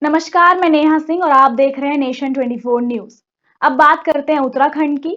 नमस्कार, मैं नेहा सिंह और आप देख रहे हैं नेशन 24 न्यूज। अब बात करते हैं उत्तराखंड की।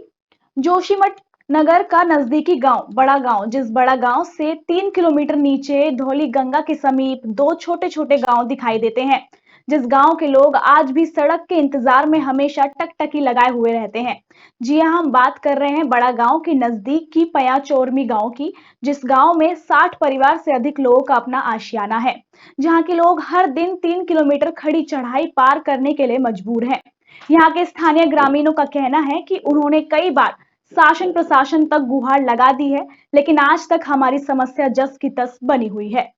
जोशीमठ नगर का नजदीकी गांव बड़ा गांव, जिस बड़ा गांव से 3 किलोमीटर नीचे धौली गंगा के समीप दो छोटे छोटे गांव दिखाई देते हैं, जिस गांव के लोग आज भी सड़क के इंतजार में हमेशा टकटकी लगाए हुए रहते हैं। जी हां, हम बात कर रहे हैं बड़ा गांव के नजदीक की पयाचोरमी गांव की, जिस गांव में 60 परिवार से अधिक लोगों का अपना आशियाना है, जहां के लोग हर दिन 3 किलोमीटर खड़ी चढ़ाई पार करने के लिए मजबूर हैं। यहाँ के स्थानीय ग्रामीणों का कहना है कि उन्होंने कई बार शासन प्रशासन तक गुहार लगा दी है, लेकिन आज तक हमारी समस्या जस की तस बनी हुई है।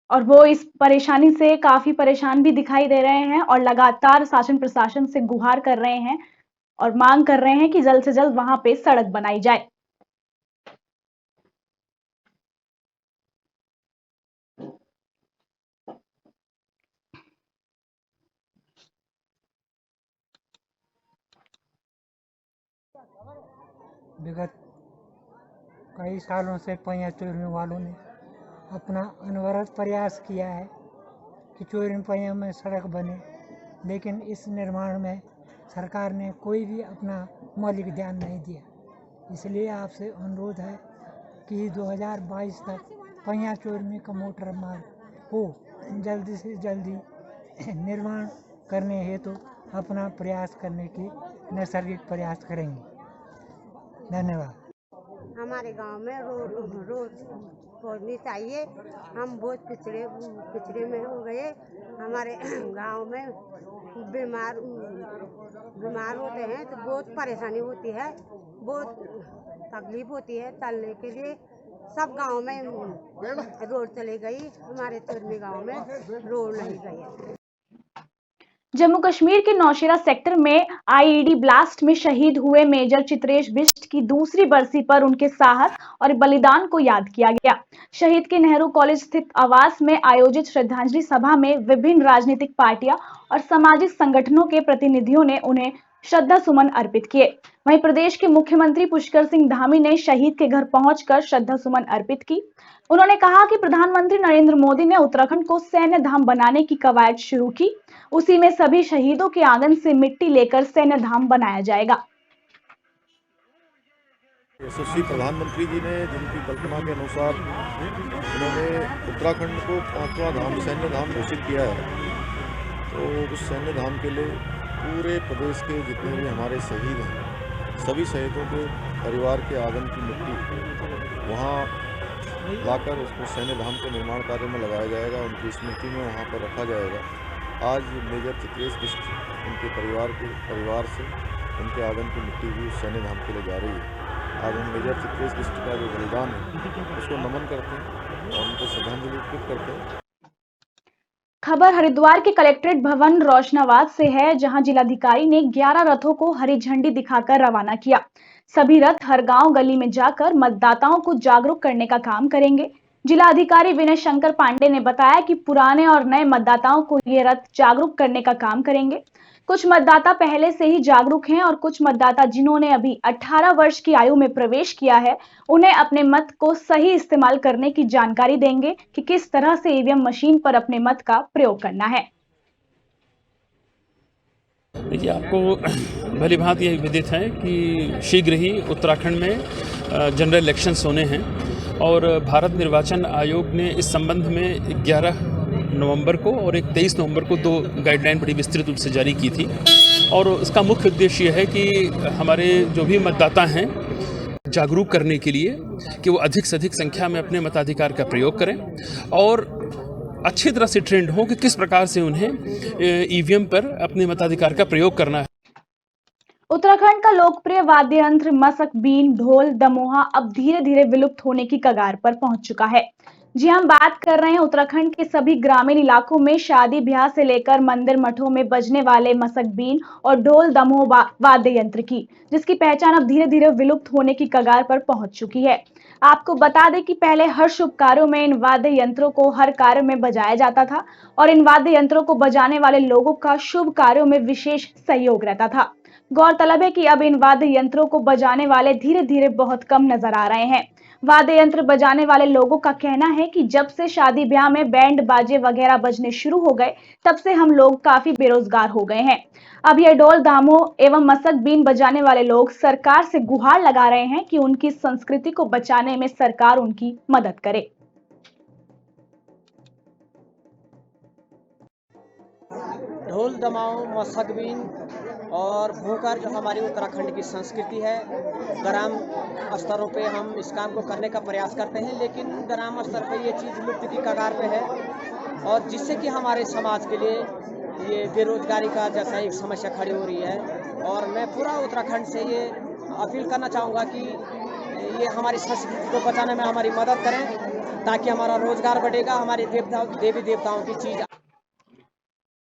और वो इस परेशानी से काफी परेशान भी दिखाई दे रहे हैं और लगातार शासन प्रशासन से गुहार कर रहे हैं और मांग कर रहे हैं कि जल्द से जल्द वहां पे सड़क बनाई जाए। विगत कई सालों से पैया चोरी वालों ने अपना अनवरत प्रयास किया है कि चोरी पैया में सड़क बने, लेकिन इस निर्माण में सरकार ने कोई भी अपना मौलिक ध्यान नहीं दिया। इसलिए आपसे अनुरोध है कि 2022 तक पैया चोरी का मोटर मार्ग को जल्दी से जल्दी निर्माण करने हेतु अपना प्रयास करने की नैसर्गिक प्रयास करेंगे। धन्यवाद। हमारे गांव में रोड पहुंचनी चाहिए। हम बहुत पिछड़े में हो गए। हमारे गांव में बीमार होते हैं तो बहुत परेशानी होती है, बहुत तकलीफ होती है। चलने के लिए सब गांव में रोड चली गई, हमारे चुरमी गांव में रोड नहीं गई है। जम्मू कश्मीर के नौशेरा सेक्टर में आईईडी ब्लास्ट में शहीद हुए मेजर चित्रेश बिष्ट की दूसरी बरसी पर उनके साहस और बलिदान को याद किया गया। शहीद के नेहरू कॉलेज स्थित आवास में आयोजित श्रद्धांजलि सभा में विभिन्न राजनीतिक पार्टियां और सामाजिक संगठनों के प्रतिनिधियों ने उन्हें श्रद्धा सुमन अर्पित किए। वहीं प्रदेश के मुख्यमंत्री पुष्कर सिंह धामी ने शहीद के घर पहुंचकर श्रद्धा सुमन अर्पित की। उन्होंने कहा कि प्रधानमंत्री नरेंद्र मोदी ने उत्तराखंड को सैन्य धाम बनाने की कवायद शुरू की, उसी में सभी शहीदों के आंगन से मिट्टी लेकर सैन्य धाम बनाया जाएगा। यशस्वी प्रधानमंत्री जी ने जिनकी कल्पना के अनुसार उन्होंने उत्तराखंड को 5वां धाम सैन्य धाम घोषित किया है, तो उस सैन्य धाम के लिए पूरे प्रदेश के जितने भी हमारे शहीद हैं, सभी शहीदों के परिवार के आंगन की मिट्टी वहाँ लाकर उसको सैन्य धाम के निर्माण कार्य में लगाया जाएगा, उनकी स्मृति में वहाँ पर रखा जाएगा। आज मेजर चित्रेश बिष्ट उनके परिवार से उनके आंगन की मिट्टी भी उस सैन्य धाम के लिए जा रही है। आज हम मेजर चित्रेश बिष्ट का जो बलिदान है उसको नमन करते हैं और उनको श्रद्धांजलि अर्पित करते हैं। खबर हरिद्वार के कलेक्ट्रेट भवन रोशनाबाद से है, जहां जिलाधिकारी ने 11 रथों को हरी झंडी दिखाकर रवाना किया। सभी रथ हर गांव गली में जाकर मतदाताओं को जागरूक करने का काम करेंगे। जिला अधिकारी विनय शंकर पांडे ने बताया कि पुराने और नए मतदाताओं को ये रथ जागरूक करने का काम करेंगे। कुछ मतदाता पहले से ही जागरूक हैं और कुछ मतदाता जिन्होंने अभी 18 वर्ष की आयु में प्रवेश किया है, उन्हें अपने मत को सही इस्तेमाल करने की जानकारी देंगे कि किस तरह से ईवीएम मशीन पर अपने मत का प्रयोग करना है। देखिए, आपको भली भांति यह विदित है कि शीघ्र ही उत्तराखंड में जनरल इलेक्शंस होने हैं और भारत निर्वाचन आयोग ने इस संबंध में 11 नवंबर को और एक 23 नवंबर को 2 गाइडलाइन बड़ी विस्तृत रूप से जारी की थी। और इसका मुख्य उद्देश्य यह है कि हमारे जो भी मतदाता हैं, जागरूक करने के लिए कि वो अधिक से अधिक संख्या में अपने मताधिकार का प्रयोग करें और अच्छी तरह से ट्रेंड हो कि किस प्रकार से उन्हें ईवीएम पर अपने मताधिकार का प्रयोग करना है। उत्तराखंड का लोकप्रिय वाद्य यंत्र मसक, बीन, ढोल, दमोहा अब धीरे धीरे विलुप्त होने की कगार पर पहुंच चुका है। जी हम बात कर रहे हैं उत्तराखंड के सभी ग्रामीण इलाकों में शादी ब्याह से लेकर मंदिर मठों में बजने वाले मसक, बीन और ढोल दमोह वाद्य यंत्र की, जिसकी पहचान अब धीरे धीरे विलुप्त होने की कगार पर पहुंच चुकी है। आपको बता दें कि पहले हर शुभ कार्यों में इन वाद्य यंत्रों को हर कार्य में बजाया जाता था और इन वाद्य यंत्रों को बजाने वाले लोगों का शुभ कार्यों में विशेष सहयोग रहता था। गौरतलब है कि अब इन वाद्य यंत्रों को बजाने वाले धीरे धीरे बहुत कम नजर आ रहे हैं। वाद्य यंत्र बजाने वाले लोगों का कहना है कि जब से शादी ब्याह में बैंड बाजे वगैरह बजने शुरू हो गए, तब से हम लोग काफी बेरोजगार हो गए हैं। अब ये ढोल दामों एवं मसक बीन बजाने वाले लोग सरकार से गुहार लगा रहे हैं कि उनकी संस्कृति को बचाने में सरकार उनकी मदद करे। ढोल दमाऊं, मसक बीन और भूकर जो हमारी उत्तराखंड की संस्कृति है, ग्राम स्तरों पे हम इस काम को करने का प्रयास करते हैं, लेकिन ग्राम स्तर पे ये चीज़ लुप्त की कगार पे है और जिससे कि हमारे समाज के लिए ये बेरोजगारी का जैसा एक समस्या खड़ी हो रही है। और मैं पूरा उत्तराखंड से ये अपील करना चाहूँगा कि ये हमारी संस्कृति को बचाने में हमारी मदद करें, ताकि हमारा रोजगार बढ़ेगा, हमारे देवी देवताओं की चीज़।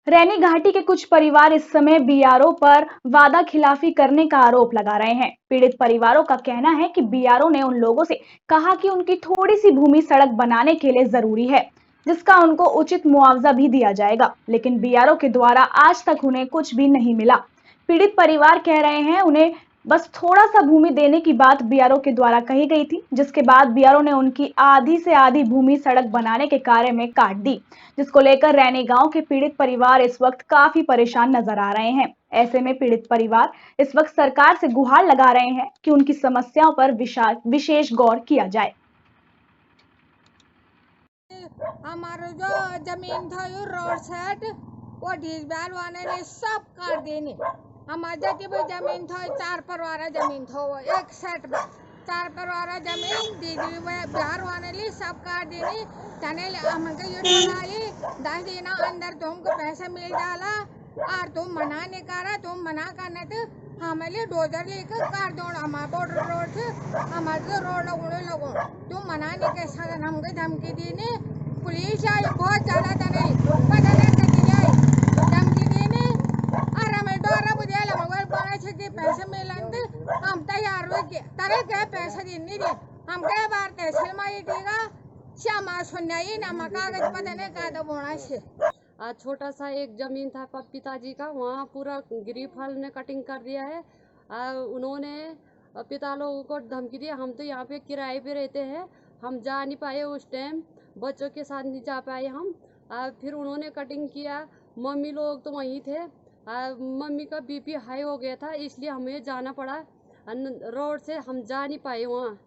रैनी घाटी के कुछ परिवार इस समय बीआरओ पर वादा खिलाफी करने का आरोप लगा रहे हैं। पीड़ित परिवारों का कहना है कि बीआरओ ने उन लोगों से कहा कि उनकी थोड़ी सी भूमि सड़क बनाने के लिए जरूरी है, जिसका उनको उचित मुआवजा भी दिया जाएगा, लेकिन बीआरओ के द्वारा आज तक उन्हें कुछ भी नहीं मिला। पीड़ित परिवार कह रहे हैं उन्हें बस थोड़ा सा भूमि देने की बात बीआरओ के द्वारा कही गई थी, जिसके बाद बीआरओ ने उनकी आधी से आधी भूमि सड़क बनाने के कार्य में काट दी, जिसको लेकर रैनी गांव के पीड़ित परिवार इस वक्त काफी परेशान नजर आ रहे हैं। ऐसे में पीड़ित परिवार इस वक्त सरकार से गुहार लगा रहे हैं कि उनकी समस्याओं पर विशेष गौर किया जाए। हमारा जो जमीन था रोड साइड वो ढीसबाल वाले ने सब काट देने। हमारे की भी जमीन था 4 परवार जमीन था, वो एक सेट में 4 परवार जमीन दीदी बिहार वाले ने सब काट देनी। तने हमको ये डाली 10 दिन अंदर तुमको पैसा मिल डाला और तुम मना नहीं करा, तुम मना करने थे हमें डोजर लेकर काट दो। हमारे बॉर्डर रोड थे, हमारे तो रोड लगो तुम मना नहीं कर सकते, हमको धमकी देने पुलिस आई बहुत ज्यादा तने धमकी देने और हमें डोरा बुझाया मोबाइल बड़ा से पैसे मिलेंगे हम तैयार हो गए तरह के पैसे देने दे हम कई बार तहसील में देगा श्यामा सुनाई ना कागज पता का दो बोना से। छोटा सा एक जमीन था पिताजी का, वहाँ पूरा गिरी फल ने कटिंग कर दिया है। उन्होंने पिता लोगों को धमकी दी। हम तो यहाँ पे किराए पे रहते हैं, हम जा नहीं पाए उस टाइम, बच्चों के साथ नहीं जा पाए हम। फिर उन्होंने कटिंग किया, मम्मी लोग तो वहीं थे। मम्मी का बीपी हाई हो गया था, इसलिए हमें जाना पड़ा रोड से, हम जा नहीं पाए। वहाँ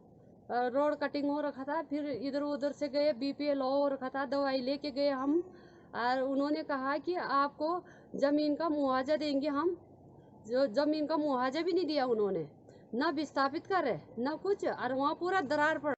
रोड कटिंग हो रखा था, फिर इधर उधर से गए, बीपी लो हो रखा था, दवाई लेके गए हम। और उन्होंने कहा कि आपको ज़मीन का मुआवजा देंगे हम। जो ज़मीन का मुआवजा भी नहीं दिया उन्होंने, न विस्थापित करे न कुछ, और वहाँ पूरा दरार पड़ा।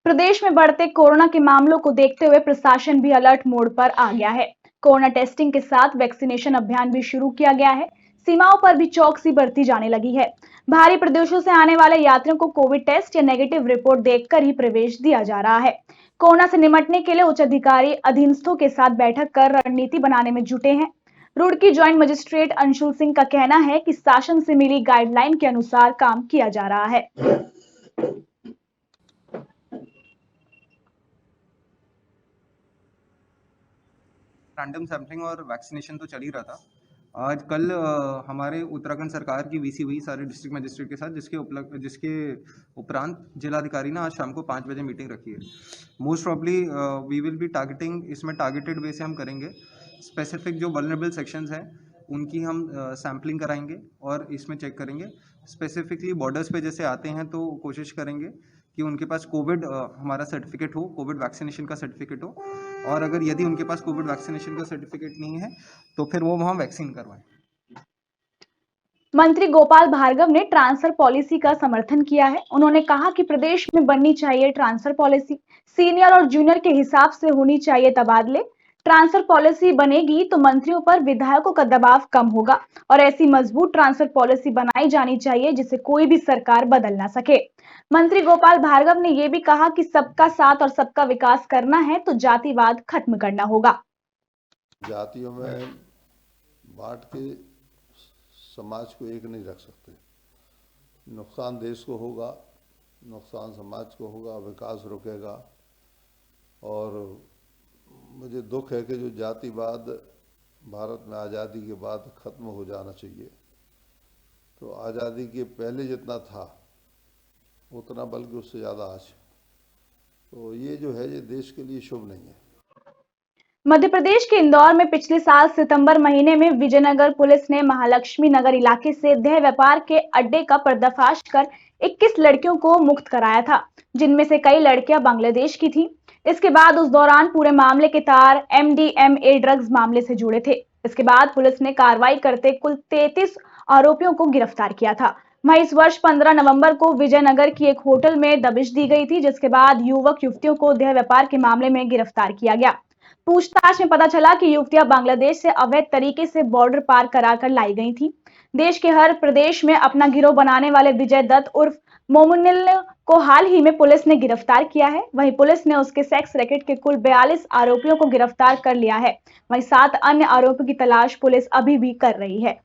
प्रदेश में बढ़ते कोरोना के मामलों को देखते हुए प्रशासन भी अलर्ट मोड पर आ गया है। कोरोना टेस्टिंग के साथ वैक्सीनेशन अभियान भी शुरू किया गया है। सीमाओं पर भी चौकसी बरती जाने लगी है। बाहरी प्रदेशों से आने वाले यात्रियों को कोविड टेस्ट या नेगेटिव रिपोर्ट देखकर ही प्रवेश दिया जा रहा है। कोरोना से निपटने के लिए उच्च अधिकारी अधीनस्थों के साथ बैठक कर रणनीति बनाने में जुटे हैं। रुड़की ज्वाइंट मजिस्ट्रेट अंशुल सिंह का कहना है कि शासन से मिली गाइडलाइन के अनुसार काम किया जा रहा है। रैंडम सैम्पलिंग और वैक्सीनेशन तो चल ही रहा था। आज कल हमारे उत्तराखंड सरकार की वीसी हुई सारे डिस्ट्रिक्ट मजिस्ट्रेट के साथ, जिसके उपरांत जिलाधिकारी ने आज शाम को 5 बजे मीटिंग रखी है। Most probably we will be targeting, इसमें टारगेटेड वे से हम करेंगे। स्पेसिफिक जो वल्नरेबल सेक्शंस हैं उनकी हम सैम्पलिंग कराएंगे और इसमें चेक करेंगे। स्पेसिफिकली बॉर्डर्स पे जैसे आते हैं तो कोशिश करेंगे कि उनके पास कोविड हमारा सर्टिफिकेट हो, कोविड वैक्सीनेशन का सर्टिफिकेट हो, और अगर यदि उनके पास कोविड वैक्सीनेशन का सर्टिफिकेट नहीं है तो फिर वो वहाँ वैक्सीन करवाएं। मंत्री गोपाल भार्गव ने ट्रांसफर पॉलिसी का समर्थन किया है। उन्होंने कहा कि प्रदेश में बननी चाहिए ट्रांसफर पॉलिसी, सीनियर और जूनियर के हिसाब से होनी चाहिए तबादले। ट्रांसफर पॉलिसी बनेगी तो मंत्रियों पर विधायकों का दबाव कम होगा और ऐसी मजबूत ट्रांसफर पॉलिसी बनाई जानी चाहिए जिसे कोई भी सरकार बदल ना सके। मंत्री गोपाल भार्गव ने यह भी कहा कि सबका साथ और सबका विकास करना है तो जातिवाद खत्म करना होगा। जातियों में बांट के समाज को एक नहीं रख सकते। नुकसान देश को होगा, नुकसान समाज को होगा, विकास रुकेगा। और मुझे दुख है कि जो जातिवाद भारत में आज़ादी के बाद ख़त्म हो जाना चाहिए। तो आज़ादी के पहले जितना था उतना बल्कि उससे ज़्यादा आज। तो ये जो है ये देश के लिए शुभ नहीं है। मध्य प्रदेश के इंदौर में पिछले साल सितंबर महीने में विजयनगर पुलिस ने महालक्ष्मी नगर इलाके से देह व्यापार के अड्डे का पर्दाफाश कर 21 लड़कियों को मुक्त कराया था, जिनमें से कई लड़कियां बांग्लादेश की थीं। इसके बाद उस दौरान पूरे मामले के तार MDMA ड्रग्स मामले से जुड़े थे। इसके बाद पुलिस ने कार्रवाई करते कुल 33 आरोपियों को गिरफ्तार किया था। वहीं इस वर्ष 15 नवंबर को विजयनगर की एक होटल में दबिश दी गई थी, जिसके बाद युवक युवतियों को देह व्यापार के मामले में गिरफ्तार किया गया। पूछताछ में पता चला कि युवतियां बांग्लादेश से अवैध तरीके से बॉर्डर पार कराकर लाई गई थीं। देश के हर प्रदेश में अपना गिरोह बनाने वाले विजय दत्त उर्फ मोमुनिल को हाल ही में पुलिस ने गिरफ्तार किया है। वहीं पुलिस ने उसके सेक्स रैकेट के कुल 42 आरोपियों को गिरफ्तार कर लिया है। वहीं 7 अन्य आरोपियों की तलाश पुलिस अभी भी कर रही है।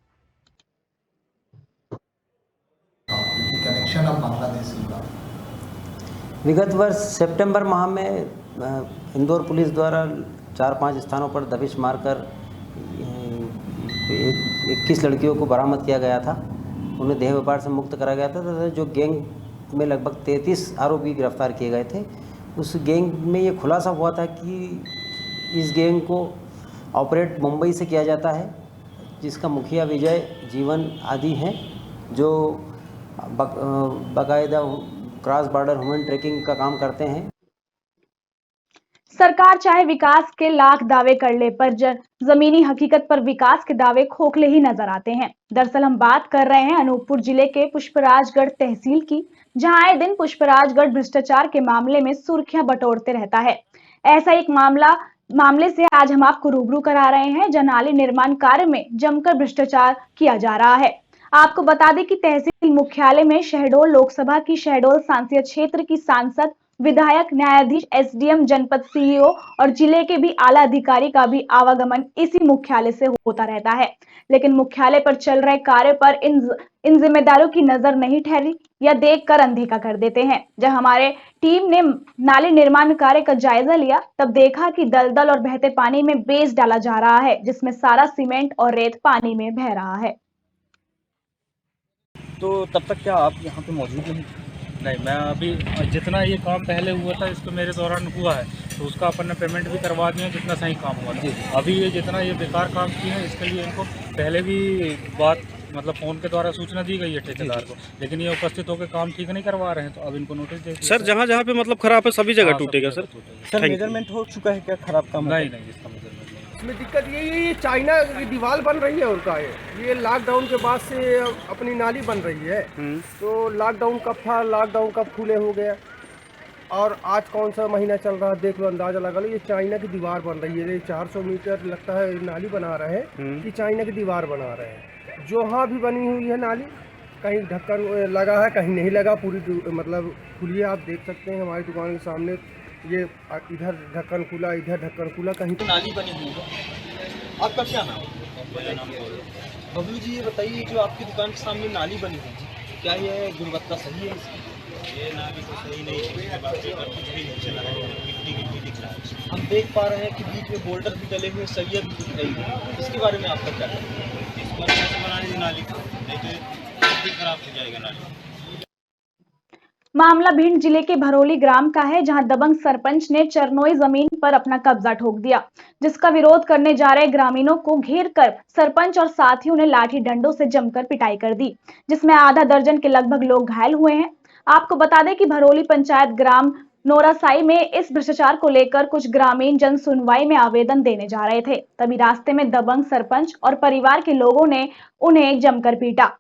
कनेक्शन ऑफ बांग्लादेश का विगत वर्ष सितंबर माह में इंदौर पुलिस द्वारा 4-5 स्थानों पर दबिश मारकर 21 लड़कियों को बरामद किया गया था। उन्हें देह व्यापार से मुक्त करा गया था तथा जो गैंग में लगभग 33 आरोपी गिरफ्तार किए गए थे। उस गैंग में ये खुलासा हुआ था कि इस गैंग को ऑपरेट मुंबई से किया जाता है, जिसका मुखिया विजय जीवन आदि हैं, जो बाकायदा क्रॉस बॉर्डर ह्यूमन ट्रैकिंग का काम करते हैं। सरकार चाहे विकास के लाख दावे कर ले, पर जमीनी हकीकत पर विकास के दावे खोखले ही नजर आते हैं। दरअसल हम बात कर रहे हैं अनूपपुर जिले के पुष्पराजगढ़ तहसील की, जहां आए दिन पुष्पराजगढ़ भ्रष्टाचार के मामले में सुर्खियां बटोरते रहता है। ऐसा एक मामले से आज हम आपको रूबरू करा रहे हैं, जहां नाली निर्माण कार्य में जमकर भ्रष्टाचार किया जा रहा है। आपको बता दें कि तहसील मुख्यालय में शहडोल लोकसभा की शहडोल संसदीय क्षेत्र की सांसद, विधायक, न्यायाधीश, SDM, जनपद CEO और जिले के भी आला अधिकारी का भी आवागमन इसी मुख्यालय से होता रहता है। लेकिन मुख्यालय पर चल रहे कार्य पर इन जिम्मेदारों की नजर नहीं ठहरी या देखकर अनदेखा कर देते हैं। जब हमारे टीम ने नाली निर्माण कार्य का जायजा लिया, तब देखा कि दलदल और बहते पानी में बेस डाला जा रहा है, जिसमें सारा सीमेंट और रेत पानी में बह रहा है। तो तब तक क्या आप यहाँ पे मौजूद नहीं? नहीं, मैं अभी जितना ये काम पहले हुआ था, इसको मेरे दौरान हुआ है, तो उसका अपन ने पेमेंट भी करवा दिया, जितना सही काम हुआ था। अभी ये जितना ये बेकार काम किए हैं, इसके लिए इनको पहले भी बात मतलब फ़ोन के द्वारा सूचना दी गई है ठेकेदार को, लेकिन ये उपस्थित होकर काम ठीक नहीं करवा रहे हैं, तो अब इनको नोटिस दे दिया। सर जहाँ जहाँ पे मतलब खराब है सभी जगह टूटेगा सर? सर मेजरमेंट हो चुका है क्या खराब काम? नहीं, इसका मेजरमेंट इसमें दिक्कत ये चाइना की दीवार बन रही है उनका। ये लॉकडाउन के बाद से अपनी नाली बन रही है, तो लॉकडाउन कब था, लॉकडाउन कब खुले हो गया, और आज कौन सा महीना चल रहा है, देख लो, अंदाजा लगा लो। ये चाइना की दीवार बन रही है। 400 मीटर लगता है नाली बना रहे हैं कि चाइना की दीवार बना रहे हैं। जो हाँ भी बनी हुई है नाली, कहीं ढक्कन लगा है, कहीं नहीं लगा, पूरी मतलब खुली है। आप देख सकते हैं हमारी दुकान के सामने, ये इधर ढक्कन खुला, इधर ढक्कन खुला, कहीं तो नाली बनी हुई है। आपका क्या नाम है? बबलू जी, ये बताइए, जो आपकी दुकान के सामने नाली बनी हुई है, क्या ये गुणवत्ता सही है इसकी? ये नाली तो सही नहीं है, इसके बाद पेपर कुछ भी नहीं चला है, मिट्टी दिख रहा है। हम देख पा रहे हैं कि बीच में बोल्डर भी डले हुए, सरिया भी दिख रही है, इसके बारे में आपका क्या कहना है? इस पर कैसे बनाने दी नाली को, नहीं तो खराब हो जाएगा नाली। मामला भिंड जिले के भरोली ग्राम का है, जहां दबंग सरपंच ने चरनोई जमीन पर अपना कब्जा ठोक दिया, जिसका विरोध करने जा रहे ग्रामीणों को घेरकर सरपंच और साथियों ने लाठी डंडों से जमकर पिटाई कर दी, जिसमें आधा दर्जन के लगभग लोग घायल हुए हैं। आपको बता दें कि भरोली पंचायत ग्राम नोरासाई में इस भ्रष्टाचार को लेकर कुछ ग्रामीण जन सुनवाई में आवेदन देने जा रहे थे, तभी रास्ते में दबंग सरपंच और परिवार के लोगों ने उन्हें जमकर पीटा।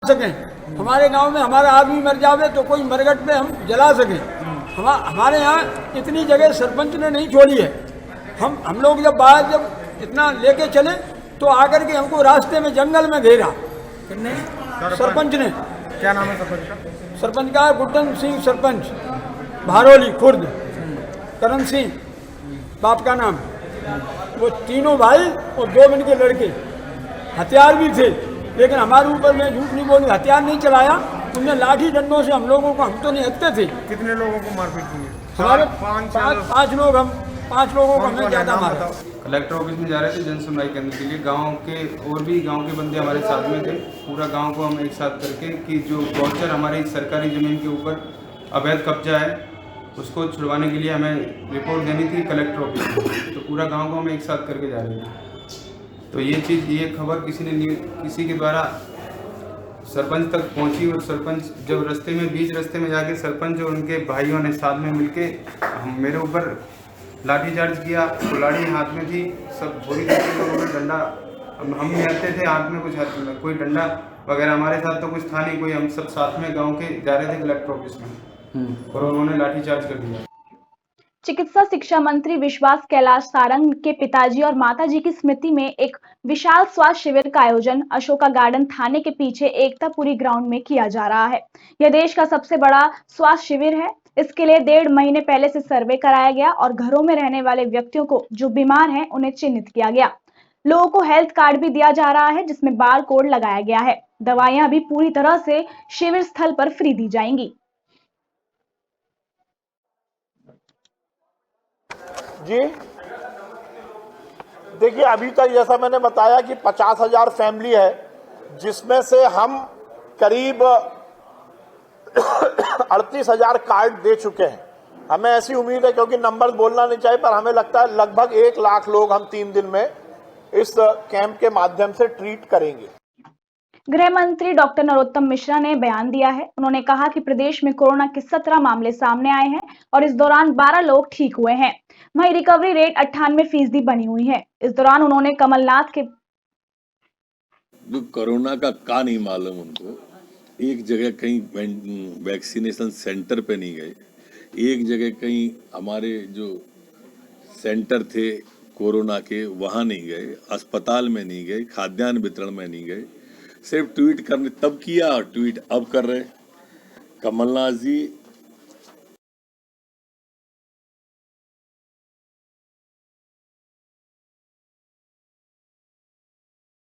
सकें हमारे गांव में हमारा आदमी मर जावे तो कोई मरघट पे हम जला सकें। हमारे यहाँ इतनी जगह सरपंच ने नहीं छोड़ी है। हम लोग जब बाहर जब इतना लेके चले तो आकर के हमको रास्ते में जंगल में घेरा। कितने? सरपंच ने। क्या नाम है सरपंच का? सरपंच का गुड्डन सिंह सरपंच, भारोली खुर्द। करण सिंह बाप का नाम। वो तीनों भाई और 2 मिनट के लड़के, हथियार भी थे, लेकिन हमारे ऊपर में झूठ नहीं बोली, हथियार नहीं चलाया। उनने लाठी डंडों से हम लोगों को, हम तो नहीं हटते थे। कितने लोगों को मारपीट की है? हमारे 5 लोग हम 5 लोगों को हमने ज़्यादा मारा। कलेक्टर ऑफिस में जा रहे थे जन सुनवाई करने के लिए। गांव के और भी गांव के बंदे हमारे साथ में थे। पूरा गांव को हम एक साथ करके कि जो वाउचर हमारी सरकारी ज़मीन के ऊपर अवैध कब्जा है उसको छुड़वाने के लिए हमें रिपोर्ट देनी थी कलेक्टर ऑफिस में। तो पूरा गाँव को हम एक साथ करके जा रहे थे। तो ये खबर किसी के द्वारा सरपंच तक पहुंची और सरपंच जब बीच रास्ते में जाके सरपंच और उनके भाइयों ने साथ में मिलके मेरे ऊपर लाठीचार्ज किया। तो लाठी हाथ में थी, सब बोरी डंडा हम मिलते थे हाथ में, कुछ कोई डंडा वगैरह हमारे साथ तो कुछ था नहीं कोई। हम सब साथ में गांव के जा रहे थे कलेक्टर ऑफिस में और उन्होंने लाठीचार्ज कर दिया। चिकित्सा शिक्षा मंत्री विश्वास कैलाश सारंग के पिताजी और माताजी की स्मृति में एक विशाल स्वास्थ्य शिविर का आयोजन अशोका गार्डन थाने के पीछे एकतापुरी ग्राउंड में किया जा रहा है। यह देश का सबसे बड़ा स्वास्थ्य शिविर है। इसके लिए 1.5 महीने पहले से सर्वे कराया गया और घरों में रहने वाले व्यक्तियों को जो बीमार हैं उन्हें चिन्हित किया गया। लोगों को हेल्थ कार्ड भी दिया जा रहा है जिसमें बार कोड लगाया गया है। दवाइयां भी पूरी तरह से शिविर स्थल पर फ्री दी जाएंगी। जी देखिए, अभी तक जैसा मैंने बताया कि 50,000 फैमिली है जिसमें से हम करीब 38,000 कार्ड दे चुके हैं। हमें ऐसी उम्मीद है, क्योंकि नंबर बोलना नहीं चाहिए, पर हमें लगता है लगभग 1 लाख लोग हम 3 दिन में इस कैंप के माध्यम से ट्रीट करेंगे। गृह मंत्री डॉक्टर नरोत्तम मिश्रा ने बयान दिया है। उन्होंने कहा कि प्रदेश में कोरोना के 17 मामले सामने आए हैं और इस दौरान 12 लोग ठीक हुए हैं। वहीं रिकवरी रेट 98% बनी हुई है। इस दौरान उन्होंने कमलनाथ के जो कोरोना का नहीं मालूम उनको, एक जगह कहीं वैक्सीनेशन सेंटर पे नहीं गए, एक जगह कहीं हमारे जो सेंटर थे कोरोना के वहाँ नहीं गए, अस्पताल में नहीं गए, खाद्यान्न वितरण में नहीं गए, सिर्फ ट्वीट करने तब किया और ट्वीट अब कर रहे। कमलनाथ जी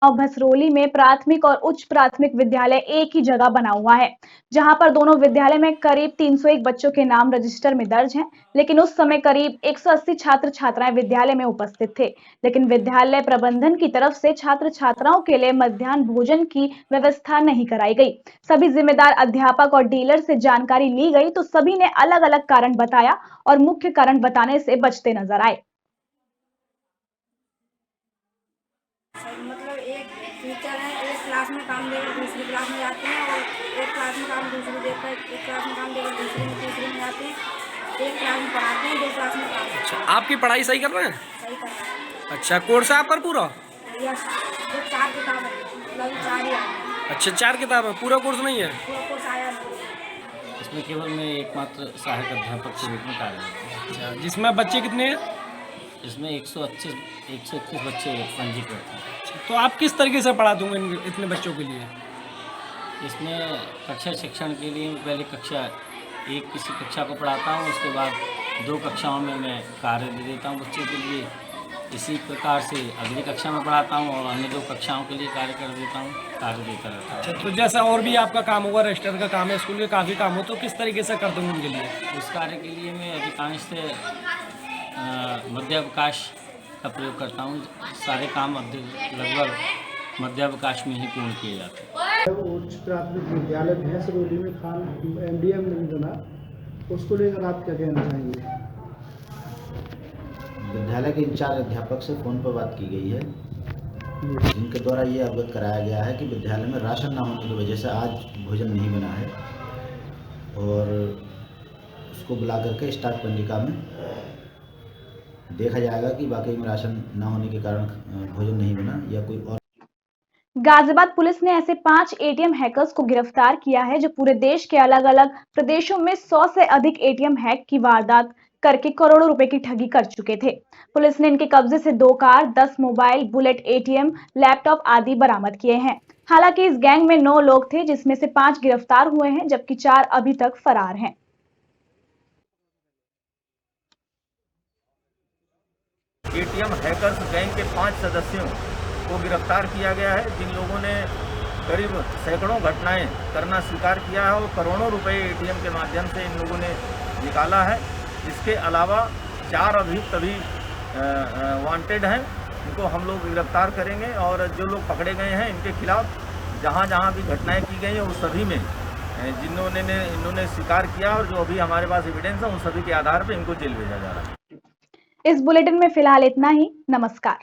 भसरोली में प्राथमिक और उच्च प्राथमिक विद्यालय एक ही जगह बना हुआ है, जहां पर दोनों विद्यालय में करीब 301 बच्चों के नाम रजिस्टर में दर्ज हैं। लेकिन उस समय करीब 180 छात्र छात्राएं विद्यालय में उपस्थित थे। लेकिन विद्यालय प्रबंधन की तरफ से छात्र छात्राओं के लिए मध्याह्न भोजन की व्यवस्था नहीं कराई गई। सभी जिम्मेदार अध्यापक और डीलर से जानकारी ली गई तो सभी ने अलग अलग कारण बताया और मुख्य कारण बताने से बचते नजर आए। मतलब एक टीचर है, एक क्लास में काम देकर दूसरी क्लास में जाते हैं और एक क्लास में काम दूसरी देकर एक क्लास में काम देकर दूसरी में तीसरी में जाते हैं। एक क्लास में पढ़ाते हैं, 2 क्लास में काम। अच्छा, आपकी पढ़ाई सही कर रहे हैं? सही कर रहे हैं। अच्छा, कोर्स है आपका पूरा? यस, जो 4 किताब है, मतलब 4 ही आए। अच्छा, 4 किताब है, पूरा कोर्स नहीं है? पूरा कोर्स आया नहीं। इसमें केवल मैं एकमात्र सहायक अध्यापक के रूप में कार्यरत। अच्छा, जिसमें बच्चे कितने हैं? इसमें 121 बच्चे पंजीकृत हैं। तो आप किस तरीके से पढ़ा दूंगे इतने बच्चों के लिए? इसमें कक्षा शिक्षण के लिए पहले कक्षा 1 किसी कक्षा को पढ़ाता हूँ, उसके बाद 2 कक्षाओं में मैं कार्य दे देता हूँ बच्चे के लिए। इसी प्रकार से अगली कक्षा में पढ़ाता हूँ और अन्य 2 कक्षाओं के लिए कार्य कर देता हूँ, कार्य देता रहता हूँ। अच्छा, तो जैसा और भी आपका काम होगा, रजिस्टर का काम है, स्कूल के काफ़ी काम हो, तो किस तरीके से कर दूँगा उनके लिए? इस कार्य के लिए मैं अधिकांश से मध्यावकाश का प्रयोग करता हूँ। सारे काम लगभग मध्यावकाश में ही पूर्ण किए जाते हैं। उच्च प्राथमिक विद्यालय भैंसरोली में MDM नहीं बना, उसको लेकर आप क्या कहना चाहेंगे? विद्यालय के इंचार्ज अध्यापक से फ़ोन पर बात की गई है, जिनके द्वारा ये अवगत कराया गया है कि विद्यालय में राशन न होने की वजह से आज भोजन नहीं बना है और उसको बुला करके स्टाफ पंजिका में देखा जाएगा कि वाकई में राशन न होने के कारण भोजन नहीं बना या कोई और। गाजियाबाद पुलिस ने ऐसे 5 ATM हैकर्स को गिरफ्तार किया है जो पूरे देश के अलग अलग प्रदेशों में 100 से अधिक ATM हैक की वारदात करके करोड़ों रुपए की ठगी कर चुके थे। पुलिस ने इनके कब्जे से 2 car, 10 mobile, bullet ATM, laptop आदि बरामद किए हैं। हालांकि इस गैंग में 9 लोग थे, जिसमें से 5 गिरफ्तार हुए हैं जबकि 4 अभी तक फरार हैं। ATM हैकर्स गैंग के 5 सदस्यों को गिरफ्तार किया गया है, जिन लोगों ने करीब सैकड़ों घटनाएं करना स्वीकार किया है और करोड़ों रुपए ATM के माध्यम से इन लोगों ने निकाला है। इसके अलावा 4 अभियुक्त अभी वांटेड हैं इनको हम लोग गिरफ्तार करेंगे और जो लोग पकड़े गए हैं इनके खिलाफ जहाँ जहाँ भी घटनाएं की गई हैं उस सभी में इन्होंने स्वीकार किया और जो अभी हमारे पास एविडेंस है उन सभी के आधार पर इनको जेल भेजा जा रहा है। इस बुलेटिन में फिलहाल इतना ही। नमस्कार।